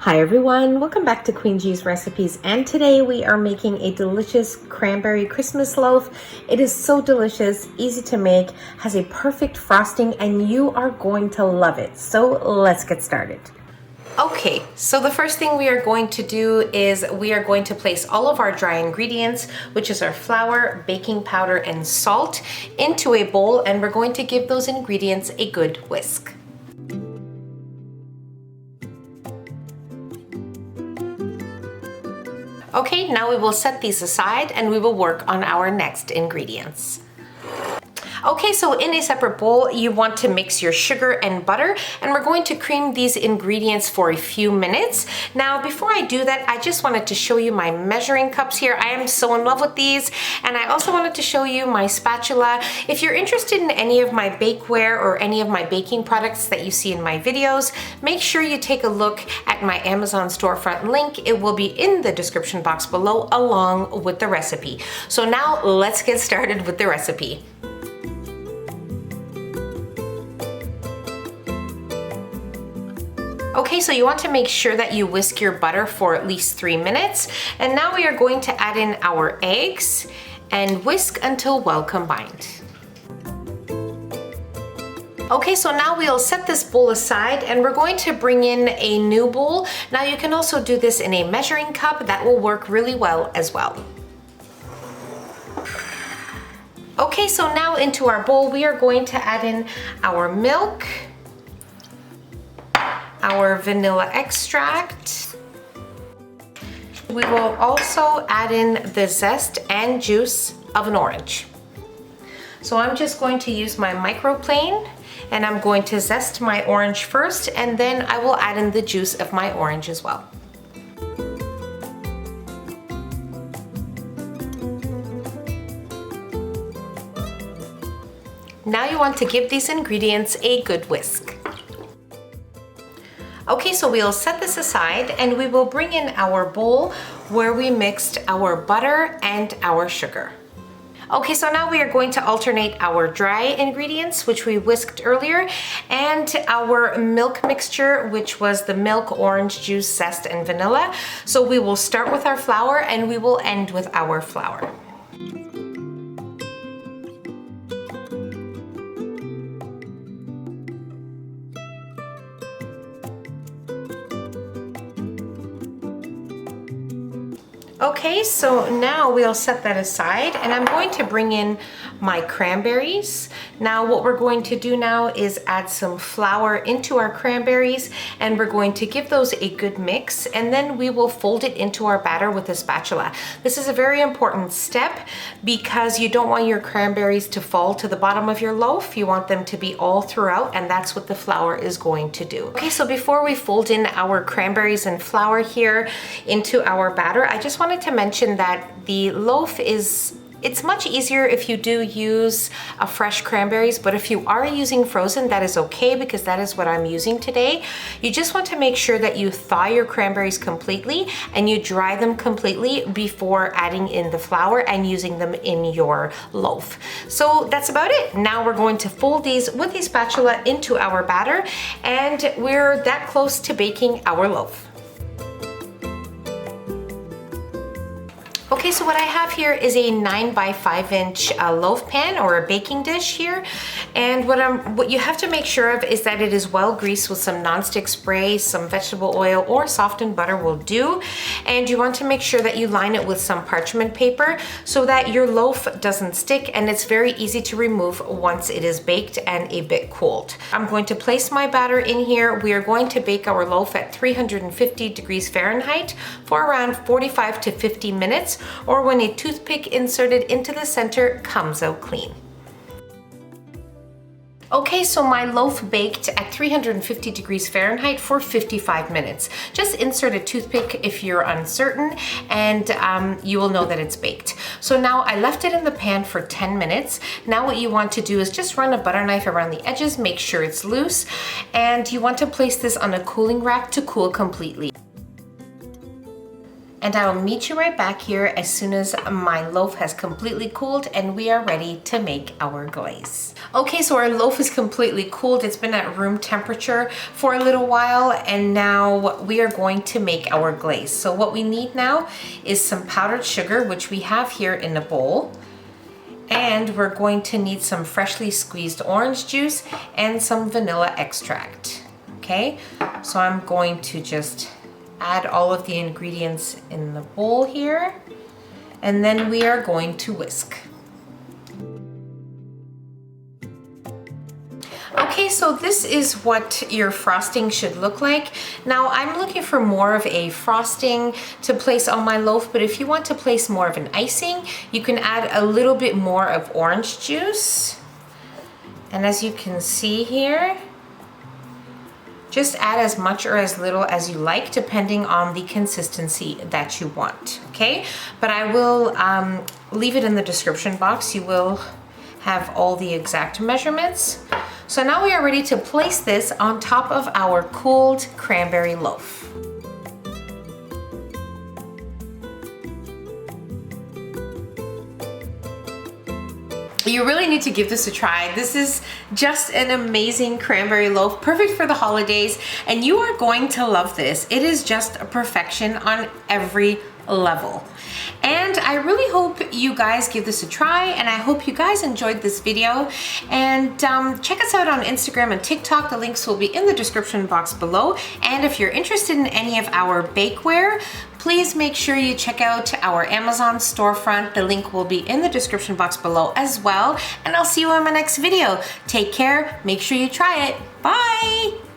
Hi everyone, welcome back to Queen G's Recipes, and today we are making a delicious cranberry Christmas loaf. It is so delicious, easy to make, has a perfect frosting, and you are going to love it. So let's get started. Okay, so the first thing we are going to do is we are going to place all of our dry ingredients, which is our flour, baking powder, and salt, into a bowl, and we're going to give those ingredients a good whisk. Okay, now we will set these aside and we will work on our next ingredients. Okay, so in a separate bowl, you want to mix your sugar and butter, and we're going to cream these ingredients for a few minutes. Now, before I do that, I just wanted to show you my measuring cups here. I am so in love with these, and I also wanted to show you my spatula. If you're interested in any of my bakeware or any of my baking products that you see in my videos, make sure you take a look at my Amazon storefront link. It will be in the description box below along with the recipe. So now let's get started with the recipe. Okay, so you want to make sure that you whisk your butter for at least 3 minutes. And now we are going to add in our eggs and whisk until well combined. Okay, so now we'll set this bowl aside and we're going to bring in a new bowl. Now you can also do this in a measuring cup. That will work really well as well. Okay, so now into our bowl, we are going to add in our milk, our vanilla extract. We will also add in the zest and juice of an orange. So I'm just going to use my microplane and I'm going to zest my orange first, and then I will add in the juice of my orange as well. Now you want to give these ingredients a good whisk. Okay, so we'll set this aside and we will bring in our bowl where we mixed our butter and our sugar. Okay, so now we are going to alternate our dry ingredients, which we whisked earlier, and our milk mixture, which was the milk, orange juice, zest, and vanilla. So we will start with our flour and we will end with our flour. Okay, so now we'll set that aside and I'm going to bring in my cranberries. Now what we're going to do now is add some flour into our cranberries, and we're going to give those a good mix, and then we will fold it into our batter with a spatula. This is a very important step because you don't want your cranberries to fall to the bottom of your loaf. You want them to be all throughout, and that's what the flour is going to do. Okay, so before we fold in our cranberries and flour here into our batter, I just wanted to mention that the loaf it's much easier if you do use fresh cranberries, but if you are using frozen, that is okay because that is what I'm using today. You just want to make sure that you thaw your cranberries completely and you dry them completely before adding in the flour and using them in your loaf. So that's about it. Now we're going to fold these with a spatula into our batter, and we're that close to baking our loaf. Okay, so what I have here is a 9 by 5 inch loaf pan or a baking dish here. And what you have to make sure of is that it is well greased with some nonstick spray, some vegetable oil or softened butter will do. And you want to make sure that you line it with some parchment paper so that your loaf doesn't stick, and it's very easy to remove once it is baked and a bit cooled. I'm going to place my batter in here. We are going to bake our loaf at 350 degrees Fahrenheit for around 45 to 50 minutes, or when a toothpick inserted into the center comes out clean. Okay, so my loaf baked at 350 degrees Fahrenheit for 55 minutes. Just insert a toothpick if you're uncertain, and you will know that it's baked. So now I left it in the pan for 10 minutes. Now what you want to do is just run a butter knife around the edges, make sure it's loose, and you want to place this on a cooling rack to cool completely. And I'll meet you right back here as soon as my loaf has completely cooled and we are ready to make our glaze. Okay, so our loaf is completely cooled. It's been at room temperature for a little while, and now we are going to make our glaze. So what we need now is some powdered sugar, which we have here in a bowl. And we're going to need some freshly squeezed orange juice and some vanilla extract. Okay, so I'm going to just add all of the ingredients in the bowl here, and then we are going to whisk. Okay, so this is what your frosting should look like. Now I'm looking for more of a frosting to place on my loaf, but if you want to place more of an icing, you can add a little bit more of orange juice. And as you can see here, just add as much or as little as you like, depending on the consistency that you want, okay? But I will leave it in the description box. You will have all the exact measurements. So now we are ready to place this on top of our cooled cranberry loaf. You really need to give this a try. This is just an amazing cranberry loaf, perfect for the holidays, and you are going to love this. It is just a perfection on every level. And I really hope you guys give this a try, and I hope you guys enjoyed this video. And check us out on Instagram and TikTok. The links will be in the description box below. And if you're interested in any of our bakeware, please make sure you check out our Amazon storefront. The link will be in the description box below as well. And I'll see you in my next video. Take care. Make sure you try it. Bye.